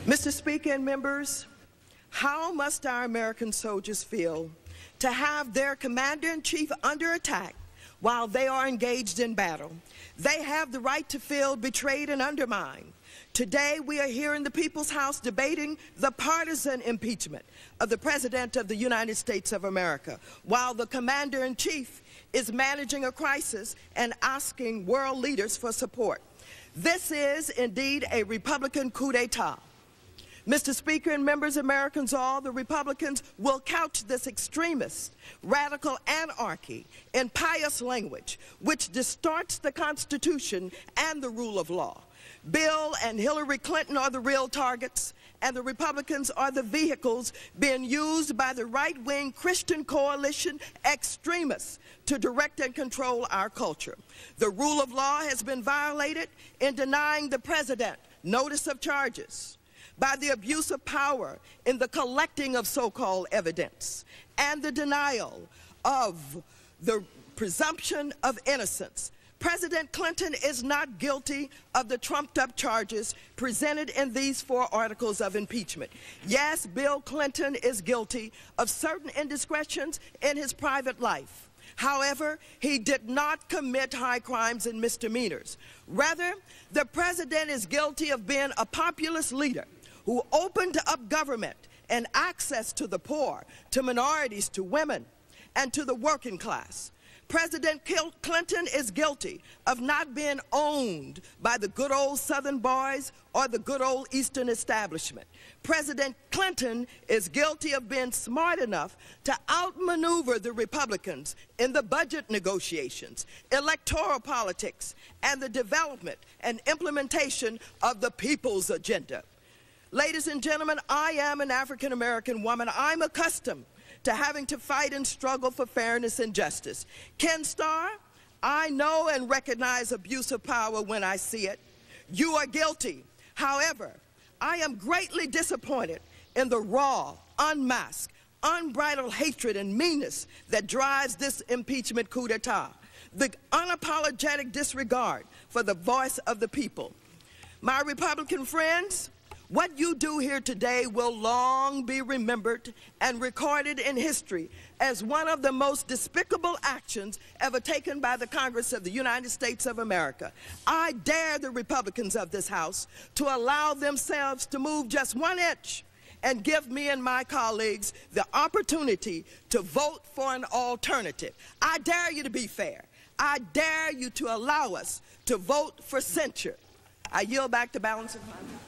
Mr. Speaker and members, how must our American soldiers feel to have their commander-in-chief under attack while they are engaged in battle? They have the right to feel betrayed and undermined. Today, we are here in the People's House debating the partisan impeachment of the President of the United States of America, while the Commander-in-Chief is managing a crisis and asking world leaders for support. This is indeed a Republican coup d'etat. Mr. Speaker and members, Americans all, the Republicans will couch this extremist, radical anarchy in pious language, which distorts the Constitution and the rule of law. Bill and Hillary Clinton are the real targets, and the Republicans are the vehicles being used by the right-wing Christian coalition extremists to direct and control our culture. The rule of law has been violated in denying the president notice of charges, by the abuse of power in the collecting of so-called evidence, and the denial of the presumption of innocence. President Clinton is not guilty of the trumped-up charges presented in these 4 articles of impeachment. Yes, Bill Clinton is guilty of certain indiscretions in his private life. However, he did not commit high crimes and misdemeanors. Rather, the president is guilty of being a populist leader who opened up government and access to the poor, to minorities, to women, and to the working class. President Clinton is guilty of not being owned by the good old Southern boys or the good old Eastern establishment. President Clinton is guilty of being smart enough to outmaneuver the Republicans in the budget negotiations, electoral politics, and the development and implementation of the people's agenda. Ladies and gentlemen, I am an African-American woman. I'm accustomed to having to fight and struggle for fairness and justice. Ken Starr, I know and recognize abuse of power when I see it. You are guilty. However, I am greatly disappointed in the raw, unmasked, unbridled hatred and meanness that drives this impeachment coup d'etat, the unapologetic disregard for the voice of the people. My Republican friends, what you do here today will long be remembered and recorded in history as one of the most despicable actions ever taken by the Congress of the United States of America. I dare the Republicans of this House to allow themselves to move just 1 inch and give me and my colleagues the opportunity to vote for an alternative. I dare you to be fair. I dare you to allow us to vote for censure. I yield back the balance of my time.